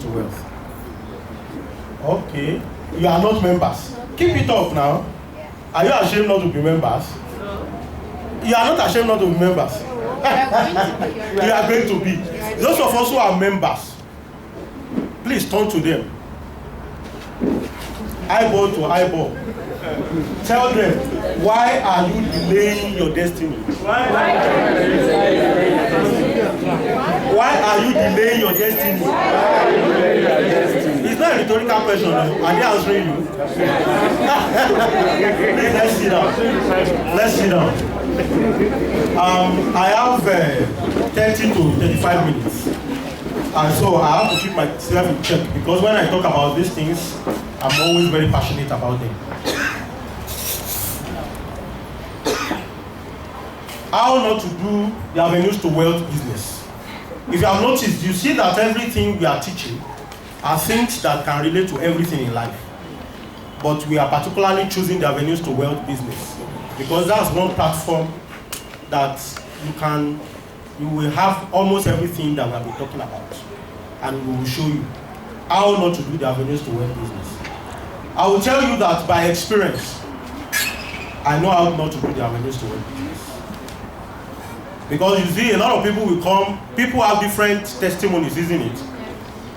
to wealth? Okay. You are not members. Keep it up now. Are you ashamed not to be members? You are not ashamed not to be members. You are going to be. Those of us who are members, please turn to them. Eyeball to eyeball. Tell them, why are you delaying your destiny? Why are you delaying your destiny? It's not a rhetorical question. Are they answering you? Please, let's sit down. Let's sit down. I have 30 to 35 minutes. And so I have to keep myself in check, because when I talk about these things, I'm always very passionate about them. How not to do the avenues to wealth business. If you have noticed, you see that everything we are teaching are things that can relate to everything in life. But we are particularly choosing the avenues to wealth business, because that's one platform that you will have almost everything that we have been talking about. And we will show you how not to do the avenues to wealth business. I will tell you that by experience, I know how not to do the avenues to wealth business. Because you see, a lot of people will come, people have different testimonies, isn't it?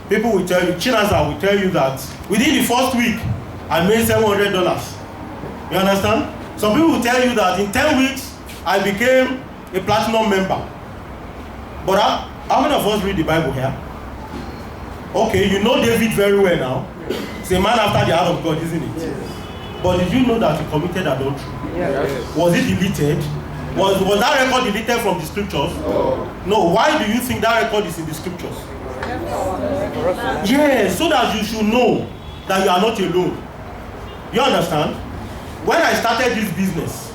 People will tell you, Chinasa will tell you that within the first week, I made $700. You understand? Some people will tell you that in 10 weeks, I became a platinum member. But how many of us read the Bible here? Okay, you know David very well now. He's a man after the heart of God, isn't it? Yes. But did you know that he committed adultery? Yes. Was it deleted? Was that record deleted from the scriptures? No. Why do you think that record is in the scriptures? Yes, so that you should know that you are not alone. You understand? When I started this business,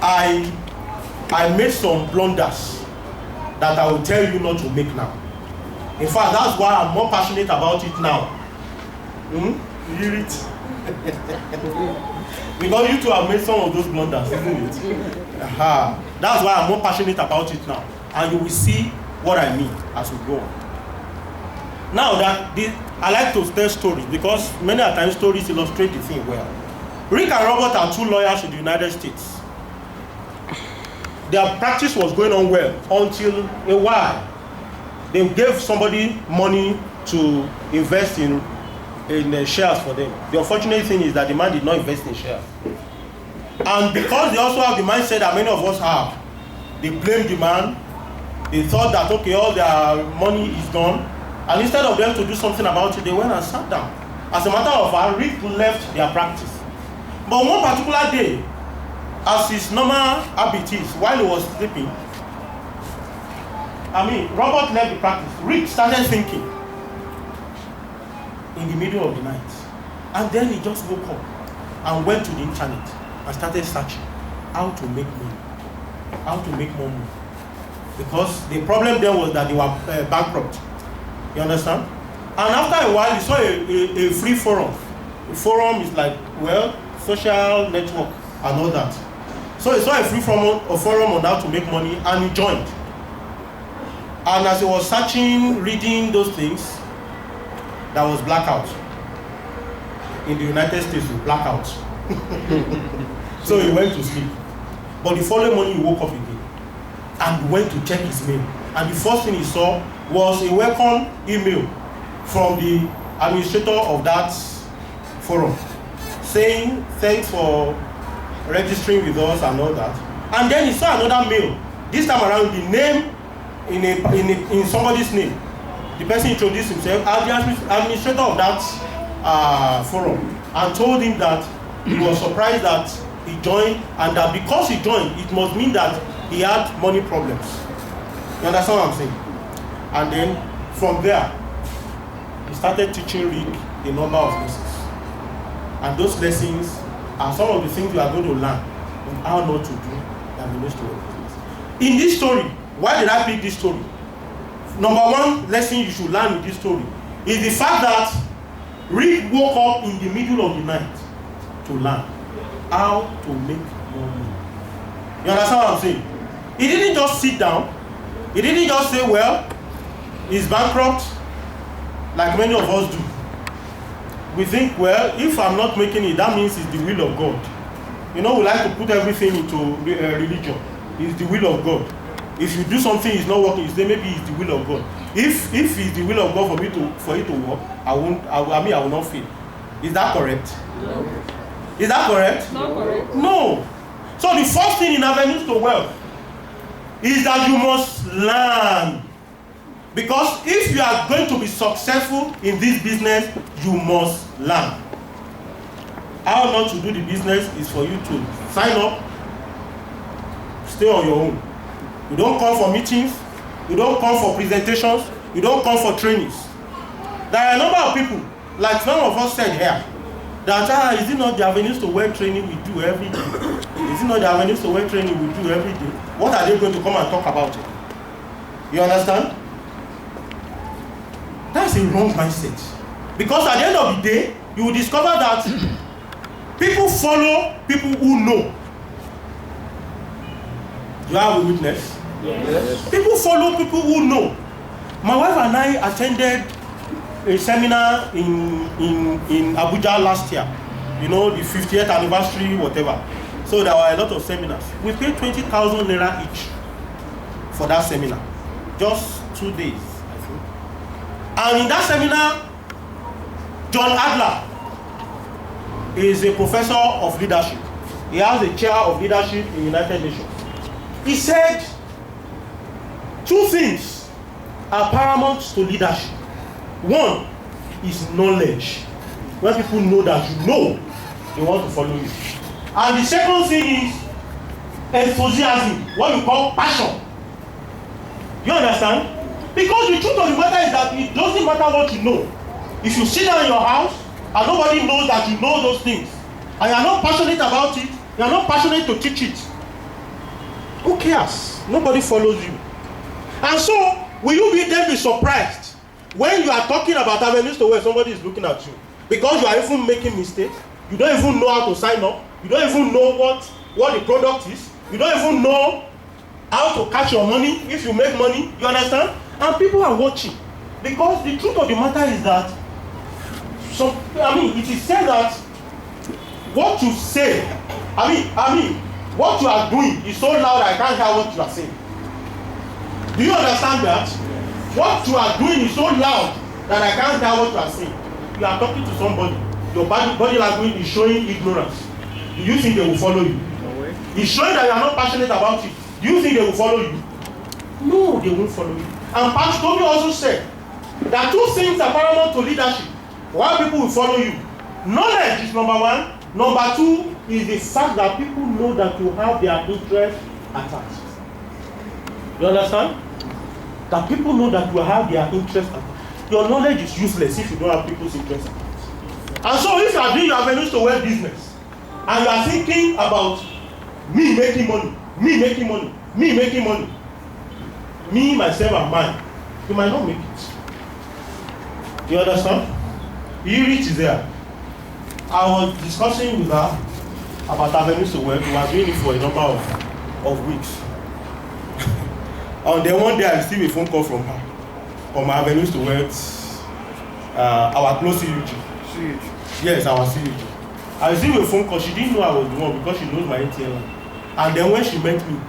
I made some blunders that I will tell you not to make now. In fact, that's why I'm more passionate about it now. You hear it? Because you two have made some of those blunders, isn't it? That's why I'm more passionate about it now. And you will see what I mean as we go on. Now, I like to tell stories, because many a times stories illustrate the thing well. Rick and Robert are two lawyers in the United States. Their practice was going on well until a while. They gave somebody money to invest in shares for them. The unfortunate thing is that the man did not invest in shares. And because they also have the mindset that many of us have, they blamed the man. They thought that, okay, all their money is gone. And instead of them to do something about it, they went and sat down. As a matter of fact, Rick left their practice. But one particular day, as his normal habit is, while he was sleeping, Robert left the practice. Rick started thinking in the middle of the night. And then he just woke up and went to the internet and started searching how to make money. How to make more money. Because the problem there was that they were bankrupt. You understand? And after a while, he saw a free forum. A forum is like, social network and all that. So he saw a free forum on how to make money, and he joined. And as he was searching, reading those things, there was blackout. In the United States, with blackout. So he went to sleep. But the following morning, he woke up again and went to check his mail. And the first thing he saw was a welcome email from the administrator of that forum, saying thanks for registering with us and all that. And then he saw another mail, this time around the name in somebody's name. The person introduced himself as the administrator of that forum, and told him that he was surprised that he joined, and that because he joined, it must mean that he had money problems. You understand what I'm saying? And then from there, he started teaching Rick a number of lessons. And those lessons are some of the things we are going to learn on how not to do and the story. In this story, why did I pick this story? Number one lesson you should learn in this story is the fact that Rick woke up in the middle of the night to learn how to make more money. You understand what I'm saying? He didn't just sit down. He didn't just say, well, he's bankrupt. like many of us do. We think, well, if I'm not making it, that means it's the will of God. You know, we like to put everything into religion. It's the will of God. If you do something, it's not working, you say maybe it's the will of God. If it's the will of God for it to work, I will not fail. Is that correct? No. Is that correct? Not correct. No. So the first thing in avenues to wealth is that you must learn. Because if you are going to be successful in this business, you must learn. How not to do the business is for you to sign up, stay on your own. You don't come for meetings, you don't come for presentations, you don't come for trainings. There are a number of people, like some of us said here, that is it not the avenues to wealth training we do every day? Is it not the avenues to wealth training we do every day? What are they going to come and talk about it? You understand? That's a wrong mindset. Because at the end of the day, you will discover that people follow people who know. Do you have a witness? Yes. People follow people who know. My wife and I attended a seminar in Abuja last year. You know, the 50th anniversary, whatever. So there were a lot of seminars. We paid 20,000 naira each for that seminar. Just 2 days, I think. And in that seminar, John Adler is a professor of leadership. He has a chair of leadership in the United Nations. He said, 2 things are paramount to leadership. One is knowledge. When people know that you know, they want to follow you. And the second thing is enthusiasm, what you call passion. You understand? Because the truth of the matter is that it doesn't matter what you know. If you sit down in your house and nobody knows that you know those things, and you are not passionate about it, you are not passionate to teach it, who cares? Nobody follows you. And so, will you then be surprised when you are talking about avenues to where somebody is looking at you? Because you are even making mistakes, you don't even know how to sign up, you don't even know what the product is, you don't even know how to catch your money if you make money, you understand? And people are watching. Because the truth of the matter is that, it is said that what you say, what you are doing is so loud I can't hear what you are saying. Do you understand that? What you are doing is so loud that I can't hear what you are saying. You are talking to somebody. Your body language is showing ignorance. Do you think they will follow you? No way. It's showing that you are not passionate about it. Do you think they will follow you? No, they won't follow you. And Pastor Toby also said that 2 things are paramount to leadership. Why people will follow you? Knowledge is number 1. Number 2 is the fact that people know that you have their interest attached. You understand? That people know that you have their interest attached. Your knowledge is useless if you don't have people's interest attached. And so if you are doing your avenues to wealth business, and you are thinking about me making money, me, myself, and mine, you might not make it. You understand? Irich is there. I was discussing with her about avenues to wealth. We were doing it for a number of weeks. And then one day I received a phone call from her on my avenues to wealth, our close CUG. Yes, our CUG. I received a phone call. She didn't know I was the one because she knows my ATL. And then when she met me,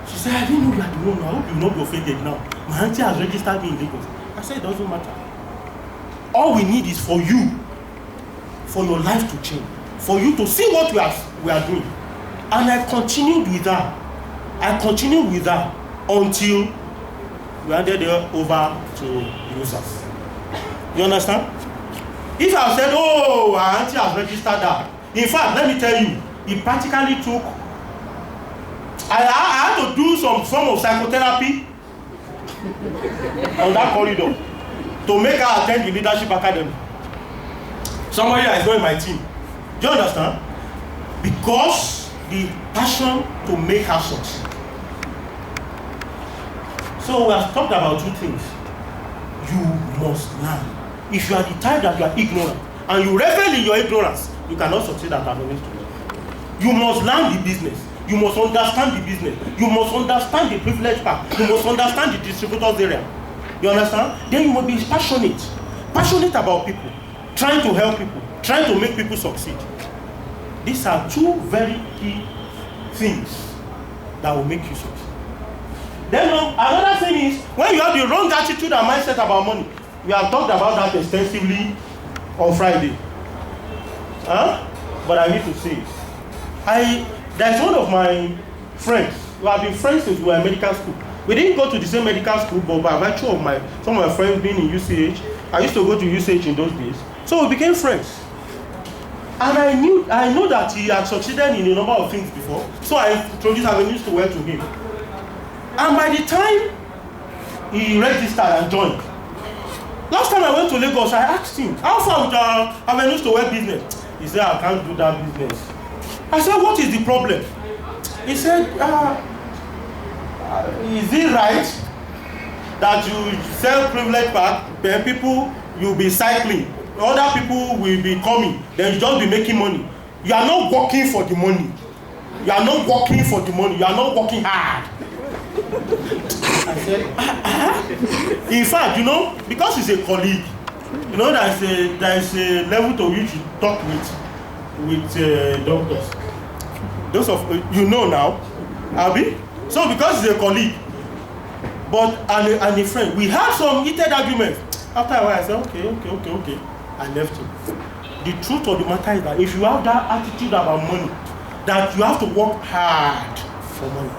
she said, I didn't know you are the one. I hope you will not be offended now. My auntie has registered me in Lagos. I said, it doesn't matter. All we need is for you, for your life to change, for you to see what we are doing. And I continued with her. Until we handed her over to users. You understand? If I said, oh, our auntie has registered that. In fact, let me tell you, it practically took, I had to do some form of psychotherapy on that corridor to make her attend the leadership academy. Somebody that is not in my team. Do you understand? Because the passion to make her succeed. So we have talked about 2 things. You must learn. If you are the type that you are ignorant and you revel in your ignorance, you cannot succeed at avenues to wealth. You must learn the business. You must understand the business. You must understand the privilege part. You must understand the distributors area. You understand? Then you must be passionate. passionate about people, trying to help people, trying to make people succeed. These are two very key things that will make you succeed. Then another thing is, when you have the wrong attitude and mindset about money, we have talked about that extensively on Friday. But I need to say, there's one of my friends who have been friends since we were in medical school. We didn't go to the same medical school, but by virtue of some of my friends being in UCH, I used to go to UCH in those days. So we became friends. And I know that he had succeeded in a number of things before. So I introduced Avenues to Wealth to him. And by the time he registered and joined, last time I went to Lagos, I asked him, how far with our Avenues to Wealth business? He said, I can't do that business. I said, what is the problem? He said, is it right that you sell privilege pack, then people, you'll be cycling, other people will be coming, then you just be making money. You are not working for the money. You are not working for the money. You are not working hard. I said, in fact, because he's a colleague, there is a level to which you talk with doctors. Those of now, Abi. So because he's a colleague, and a friend, we had some heated arguments. After a while, I said, okay. I left him. The truth of the matter is that if you have that attitude about money, that you have to work hard for money.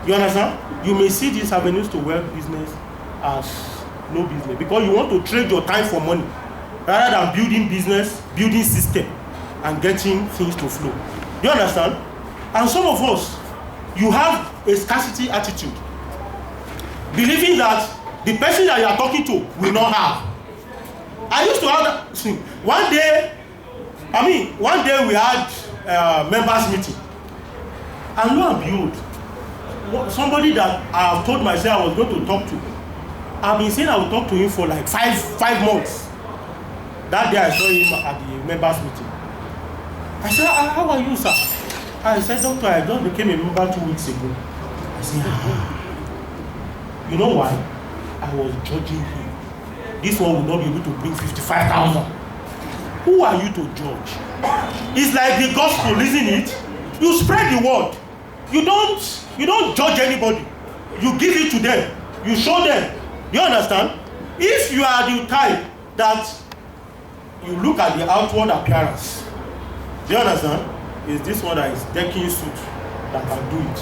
You understand? You may see these Avenues to Wealth business as no business because you want to trade your time for money rather than building business, building system, and getting things to flow. Do you understand? And some of us, you have a scarcity attitude, believing that the person that you are talking to will not have. I used to have that. See, one day we had members meeting, and lo and behold, somebody that I have told myself I was going to talk to, I've been saying I will talk to him for like five months. That day I saw him at the members meeting. I said, how are you, sir? I said, doctor, I just became a member 2 weeks ago. I said, you know why? I was judging him. This one will not be able to bring 55,000. Who are you to judge? It's like the gospel, isn't it? You spread the word. You don't judge anybody. You give it to them. You show them. You understand? If you are the type that you look at the outward appearance, do you understand? Is this one that is decking suit that can do it?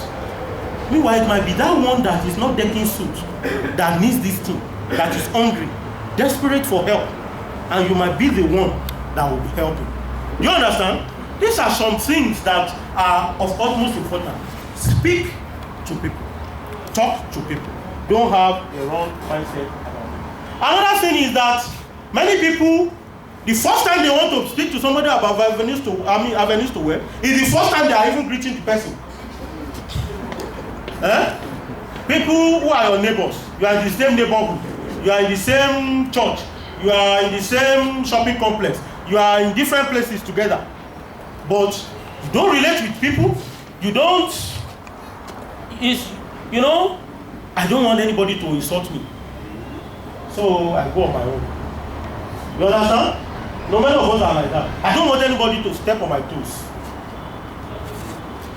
Meanwhile, it might be that one that is not decking suit that needs this thing, that is hungry, desperate for help, and you might be the one that will be helping. Do you understand? These are some things that are of utmost importance. Speak to people. Talk to people. Don't have a wrong mindset about it. Another thing is that many people, the first time they want to speak to somebody about Avenues to Wealth is the first time they are even greeting the person. People who are your neighbors, you are in the same neighborhood, you are in the same church, you are in the same shopping complex, you are in different places together, but you don't relate with people, I don't want anybody to insult me, so I go on my own. You understand? No many of us are like that. I don't want anybody to step on my toes.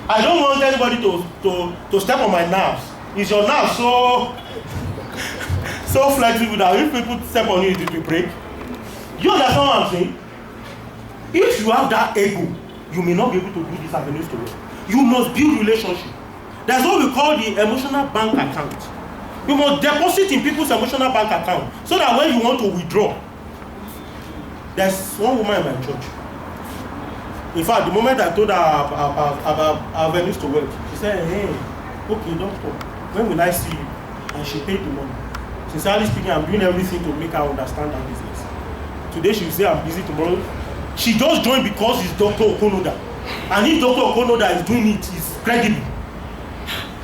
I don't want anybody to step on my nerves. Is your nerve so flexible that if people step on you, it will break? You understand what I'm saying? If you have that ego, you may not be able to do these Avenues to Wealth. You must build relationship. That's what we call the emotional bank account. You must deposit in people's emotional bank account so that when you want to withdraw. There's one woman in my church. In fact, the moment I told her about Avenues to Wealth, she said, hey, okay, doctor, when will I see you? And she paid the money. Sincerely speaking, I'm doing everything to make her understand her business. Today she will say I'm busy, tomorrow. She just joined because it's Dr. Okonoda. And if Dr. Okonoda is doing it, it's credible.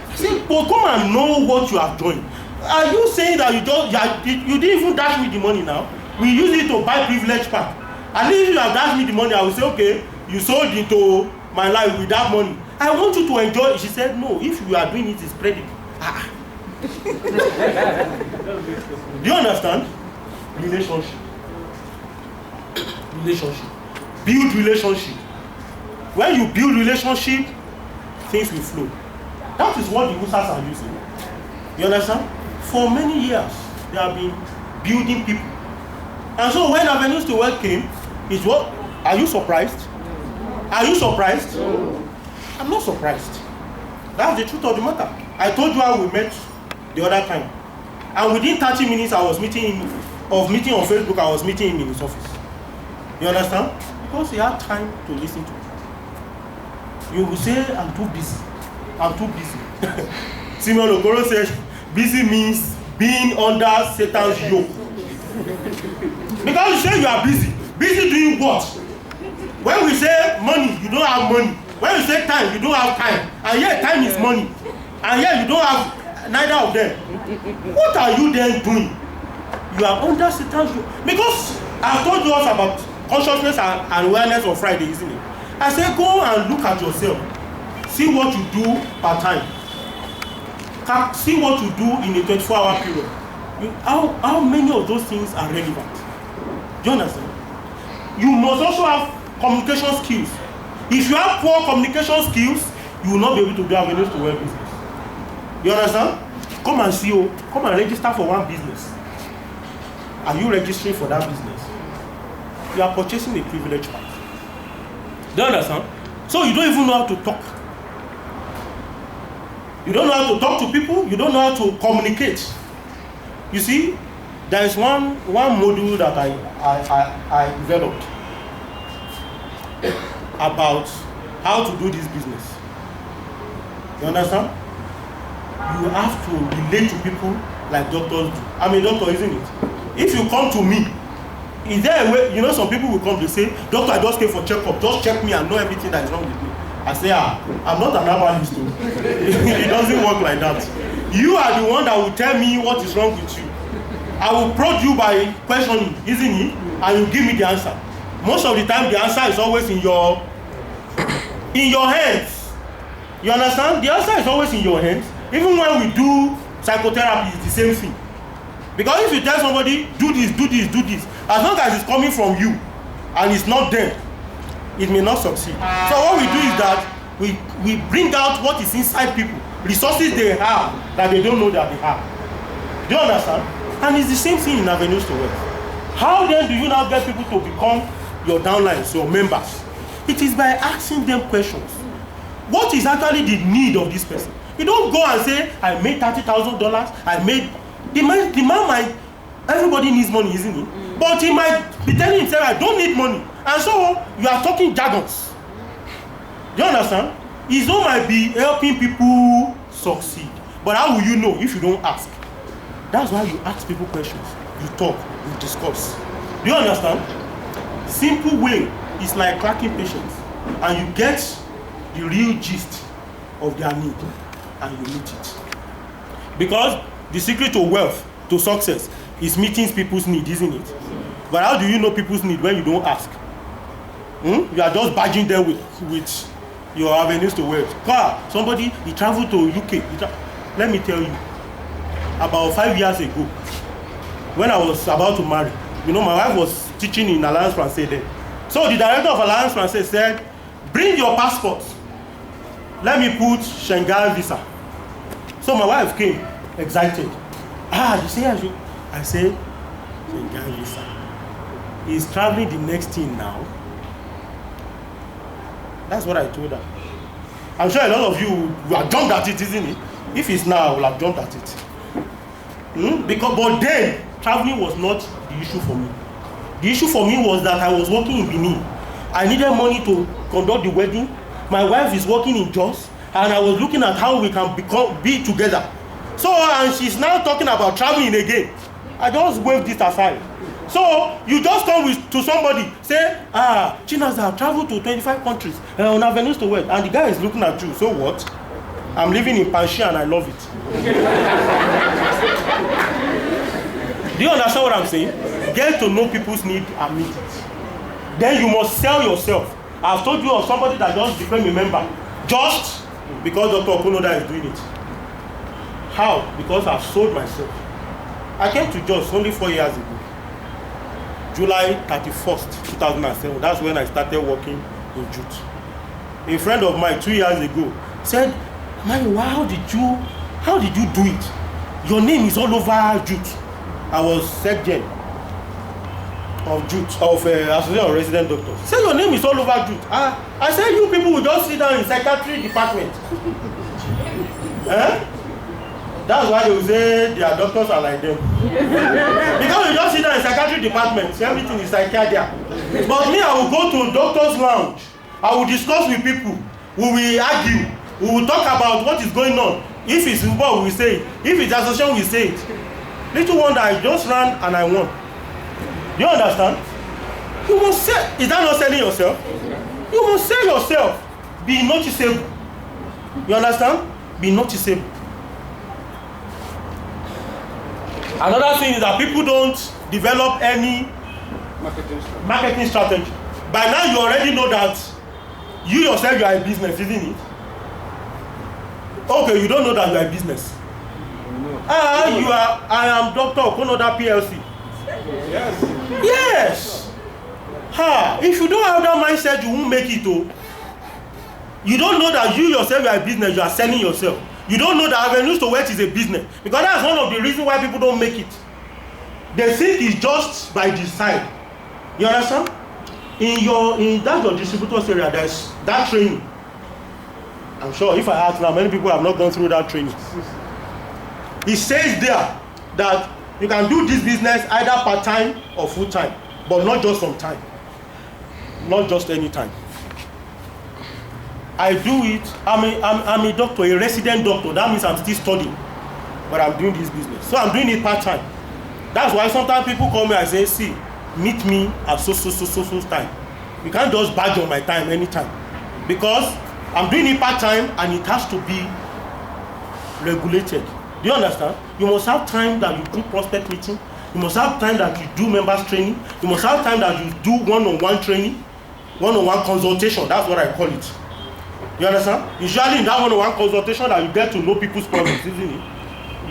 I said, but come and know what you have joined. Are you saying that you didn't even dash me the money now? We use it to buy privilege pack. And if you have dashed me the money, I will say, okay, you sold into my life with that money. I want you to enjoy it. She said, no, if you are doing it, it's credible. Do you understand? Relationship. Relationship. Build relationship. When you build relationship, things will flow. That is what the Musas are using. You understand? For many years, they have been building people. And so when Avenues to Wealth came, it's what? Are you surprised? Are you surprised? I'm not surprised. That's the truth of the matter. I told you how we met the other time. And within 30 minutes, I was meeting on Facebook, I was meeting him in his office. You understand? Because he had time to listen to me. You will say, I'm too busy. I'm too busy. Simeon Okoro says, busy means being under Satan's yoke. Because you say you are busy. Busy doing what? When we say money, you don't have money. When we say time, you don't have time. And yet time is money. And yet you don't have neither of them. What are you then doing? You are under Satan's yoke. Because I told you also about consciousness and awareness on Friday, isn't it? I said, go and look at yourself. See what you do per time. See what you do in a 24-hour period. How many of those things are relevant? Do you understand? You must also have communication skills. If you have poor communication skills, you will not be able to do Avenues to Wealth business. You understand? Come and see, come and register for one business. Are you registering for that business? You are purchasing a privileged part. Do you understand? So you don't even know how to talk. You don't know how to talk to people. You don't know how to communicate. You see, there is one module that I developed about how to do this business. You understand? You have to relate to people like doctors do. I'm a doctor, isn't it? If you come to me, is there a way, you know, some people will come to say, doctor, I just came for checkup, just check me and know everything that is wrong with me. I say, I'm not an herbalist. It doesn't work like that. You are the one that will tell me what is wrong with you. I will prod you by questioning, isn't it? And you give me the answer. Most of the time, the answer is always in your hands. You understand? The answer is always in your hands. Even when we do psychotherapy, it's the same thing. Because if you tell somebody, do this, do this, do this, as long as it's coming from you and it's not them, it may not succeed. So what we do is that we bring out what is inside people, resources they have that they don't know that they have. Do you understand? And it's the same thing in Avenues to Wealth. How then do you now get people to become your downlines, your members? It is by asking them questions. What is actually the need of this person? You don't go and say, I made $30,000, I made... The man might... Everybody needs money, isn't it? But he might be telling himself, I don't need money. And so, you are talking jargons. Do you understand? His own might be helping people succeed. But how will you know if you don't ask? That's why you ask people questions. You talk, you discuss. Do you understand? Simple way is like cracking patience. And you get the real gist of their need. And you meet it. Because the secret to wealth, to success, is meeting people's need, isn't it? But how do you know people's need when you don't ask? You are just badging them with your Avenues to Wealth. Somebody, he traveled to UK. Let me tell you, about 5 years ago, when I was about to marry, you know, my wife was teaching in Alliance Française then. So the director of Alliance Française said, bring your passport. Let me put Schengen visa. So my wife came, excited. You say I should? I say, Schengen visa. He's traveling the next thing now. That's what I told her. I'm sure a lot of you have jumped at it, isn't it? If it's now, I will have jumped at it. But then, traveling was not the issue for me. The issue for me was that I was working in Benin. I needed money to conduct the wedding. My wife is working in Jos, and I was looking at how we can be together. So, and she's now talking about traveling again. I just waved this aside. So, you just come to somebody, say, Chinas have traveled to 25 countries on Avenues to Wealth, and the guy is looking at you. So what? I'm living in Panchi and I love it. Do you understand what I'm saying? Get to know people's need and meet it. Then you must sell yourself. I've told you of somebody that just became a member just because Dr. Okunoda is doing it. How? Because I've sold myself. I came to Jos only 4 years ago. July 31st, 2007. That's when I started working in Jute. A friend of mine 2 years ago said, "Man, how did you do it? Your name is all over Jute." I was Secgen of Jute, of Association of Resident Doctors. Say your name is all over Jute. I said, you people will just sit down in psychiatry department. That's why they will say their doctors are like them. Because you just sit down in psychiatry department, everything is psychiatry. But me, I will go to doctor's lounge. I will discuss with people. We will argue. We will talk about what is going on. If it's football, we will say it. If it's association, we will say it. Little wonder, I just ran and I won. Do you understand? You must sell. Is that not selling yourself? You must sell yourself. Be noticeable. You understand? Be noticeable. Another thing is that people don't develop any marketing strategy. By now you already know that you yourself, you are a business, isn't it? Okay, you don't know that you are a business. I am Dr. Okonoda PLC. Yes. If you don't have that mindset, you won't make it. You don't know that you yourself, you are a business, you are selling yourself. You don't know that Avenues to Wealth is a business. Because that's one of the reasons why people don't make it. They think it's just by design. You understand? In that your distributors area, there's that training. I'm sure if I ask now, many people have not gone through that training. It says there that you can do this business either part-time or full-time, but not just some time. Not just any time. I do it. I'm a doctor, a resident doctor. That means I'm still studying, but I'm doing this business. So I'm doing it part-time. That's why sometimes people call me and say, "See, meet me at so time." You can't just badge on my time anytime, because I'm doing it part-time and it has to be regulated. Do you understand? You must have time that you do prospect meeting. You must have time that you do members training. You must have time that you do one-on-one training, one-on-one consultation. That's what I call it. You understand? Usually in that one-on-one consultation that you get to know people's problems, isn't it?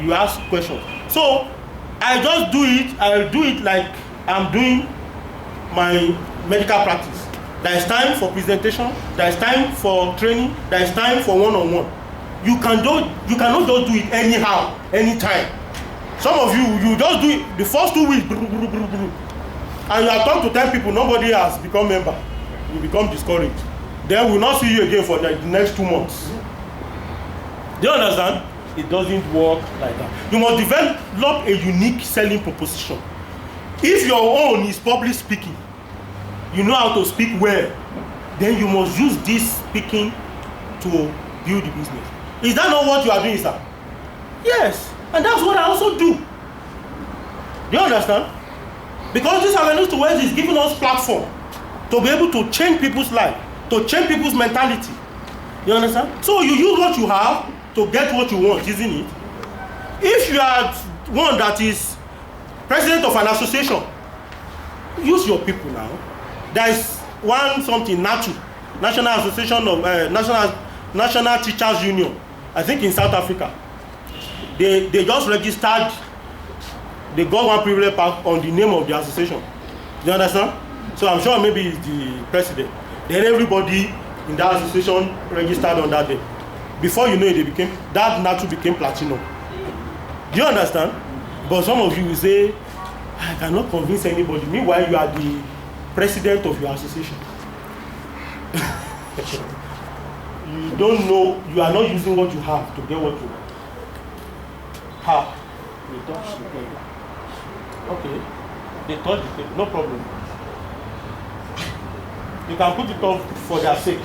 You ask questions. So I just do it. I do it like I'm doing my medical practice. There is time for presentation. There is time for training. There is time for one-on-one. You cannot just do it anyhow, anytime. Some of you just do it the first 2 weeks, and you have talked to 10 people. Nobody has become member. You become discouraged. Then we will not see you again for the next 2 months. Do you understand? It doesn't work like that. You must develop a unique selling proposition. If your own is public speaking, you know how to speak well, then you must use this speaking to build the business. Is that not what you are doing, sir? Yes, and that's what I also do. Do you understand? Because this Avenues to Wealth is giving us platform to be able to change people's life, to change people's mentality. You understand? So you use what you have to get what you want, isn't it? If you are one that is president of an association, use your people now. There is NATU, National Association of National Teachers Union, I think in South Africa. They just registered. They got one privilege pack on the name of the association. Do you understand? So I'm sure maybe it's the president. Then everybody in that association registered on that day. Before you know it, that NATU became platinum. Do you understand? But some of you will say, I cannot convince anybody. Meanwhile, you are the president of your association. You don't know, you are not using what you have to get what you want. How? They touch the table. Okay. They touch the table, no problem. You can put it off for their sake.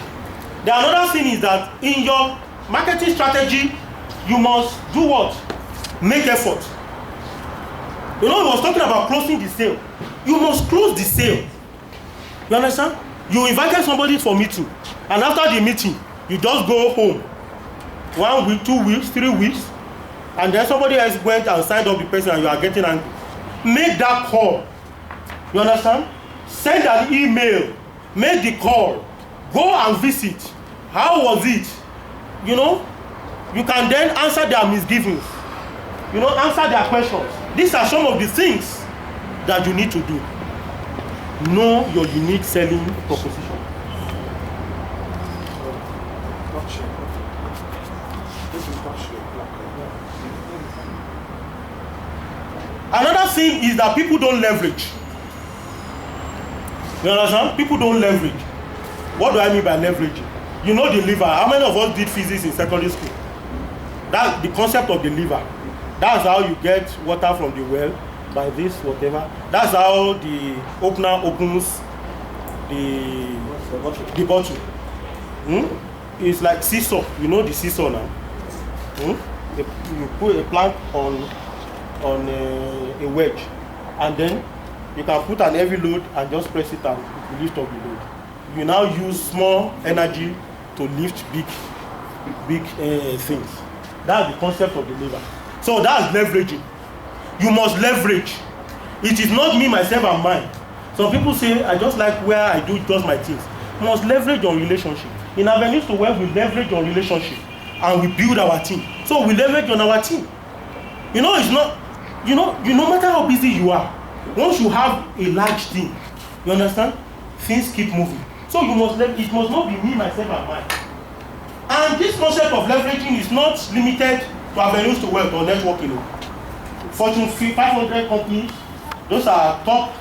The another thing is that in your marketing strategy, you must do what? Make effort. You know, he was talking about closing the sale. You must close the sale. You understand? You invited somebody for meeting, and after the meeting, you just go home. 1 week, 2 weeks, 3 weeks, and then somebody else went and signed up the person and you are getting angry. Make that call. You understand? Send an email. Make the call. Go and visit. How was it? You know, you can then answer their misgivings. You know, answer their questions. These are some of the things that you need to do. Know your unique selling proposition. Another thing is that people don't leverage. You understand? People don't leverage. What do I mean by leveraging? You know the lever. How many of us did physics in secondary school? That's the concept of the lever. That's how you get water from the well by this, whatever. That's how the opener opens the bottle. It's like seesaw. You know the seesaw now. You put a plank on a wedge, and then you can put an heavy load and just press it and it will lift up the load. You now use small energy to lift big things. That's the concept of the lever. So that's leveraging. You must leverage. It is not me, myself, and mine. Some people say, I just like where I do just my things. You must leverage on relationship. In Avenues to Wealth, we leverage on relationship and we build our team. So we leverage on our team. You know, it's not, no matter how busy you are, once you have a large team, you understand, things keep moving. So you must, it must not be me, myself, and mine. And this concept of leveraging is not limited to Avenues to Wealth or networking. Fortune 500 companies, those are top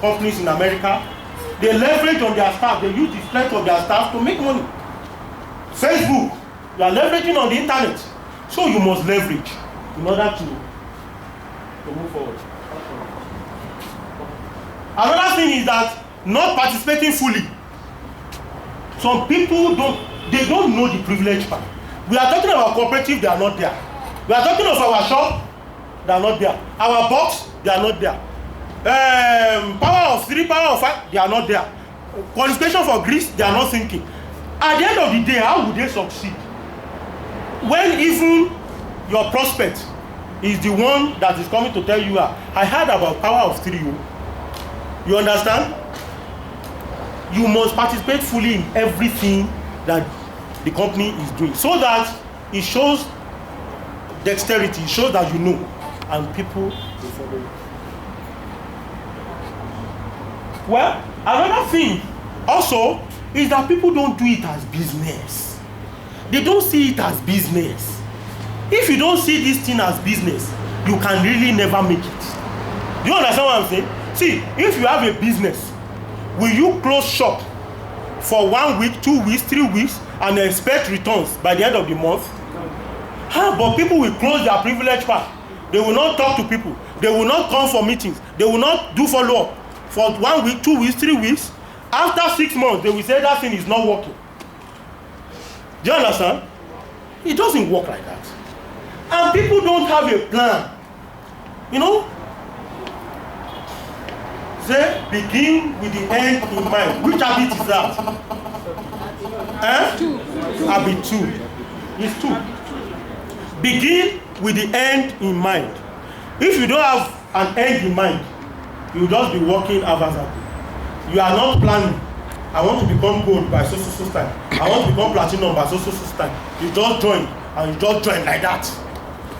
companies in America. They leverage on their staff. They use the strength of their staff to make money. Facebook, you are leveraging on the internet. So you must leverage in order to move forward. Another thing is that not participating fully. Some people don't know the privilege part. We are talking about cooperative, they are not there. We are talking of our shop, they are not there. Our box, they are not there. Power of 3, power of 5, they are not there. Qualification for Greece, they are not thinking. At the end of the day, how would they succeed? When even your prospect is the one that is coming to tell you, I heard about power of 3. You understand? You must participate fully in everything that the company is doing, so that it shows dexterity, it shows that you know, and people will follow you. Well, another thing also is that people don't do it as business. They don't see it as business. If you don't see this thing as business, you can really never make it. Do you understand what I'm saying? See, if you have a business, will you close shop for 1 week, 2 weeks, 3 weeks, and expect returns by the end of the month? But people will close their privilege part. They will not talk to people. They will not come for meetings. They will not do follow-up for 1 week, 2 weeks, 3 weeks. After 6 months, they will say that thing is not working. Do you understand? It doesn't work like that. And people don't have a plan. You know? Say, begin with the end in mind. Which habit is that? Habit 2. It's 2. Begin with the end in mind. If you don't have an end in mind, you'll just be working haphazardly. You are not planning. I want to become gold by so time. I want to become platinum by so time. You just join, and you just join like that.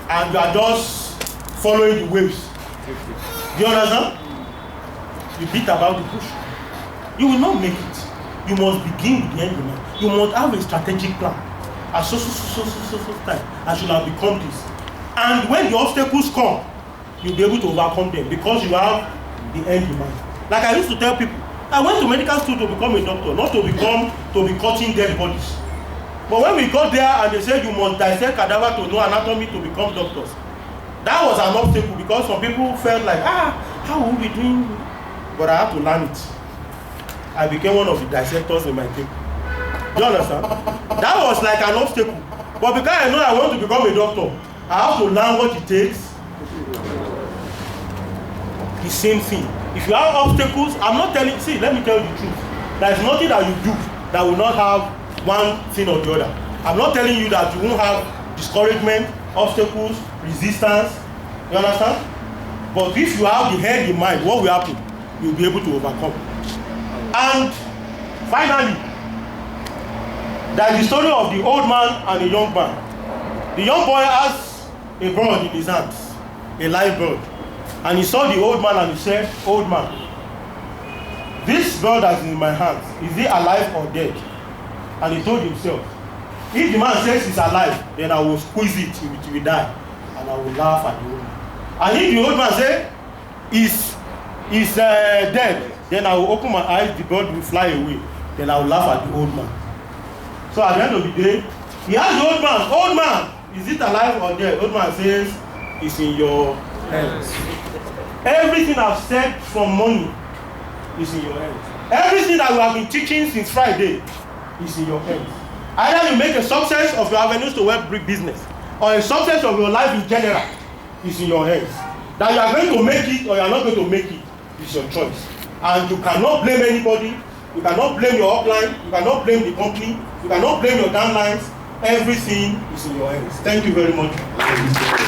And you are just following the waves. Do you understand? You beat about the bush. You will not make it. You must begin with the end in mind. You must have a strategic plan. At so time, I should have become this. And when the obstacles come, you'll be able to overcome them because you have the end in mind. Like I used to tell people, I went to medical school to become a doctor, not to be cutting dead bodies. But when we got there and they said you must dissect cadaver to know anatomy to become doctors, that was an obstacle because some people felt like, how will we be doing? But I had to learn it. I became one of the dissectors in my team. Do you understand? That was like an obstacle. But because I know I want to become a doctor, I have to learn what it takes. The same thing. If you have obstacles, I'm not telling, see, let me tell you the truth. There is nothing that you do that will not have one thing or the other. I'm not telling you that you won't have discouragement, obstacles, resistance. You understand? But if you have the head in mind, what will happen? You'll be able to overcome. And finally, there is the story of the old man and the young man. The young boy has a bird in his hands, a live bird. And he saw the old man and he said, "Old man, this this blood that is in my hands, is it alive or dead? And he told himself, if the man says it's alive, then I will squeeze it, it will die. And I will laugh at the old man. And if the old man says it's dead, then I will open my eyes, the blood will fly away. Then I will laugh at the old man. So at the end of the day, he asked the old man, is it alive or dead? Old man says, it's in your hands. Everything I've said from morning is in your hands. Everything that we have been teaching since Friday is in your hands. Either you make a success of your avenues to web business or a success of your life in general is in your hands. That you are going to make it or you are not going to make it is your choice. And you cannot blame anybody. You cannot blame your upline. You cannot blame the company. You cannot blame your downlines. Everything is in your hands. Thank you very much.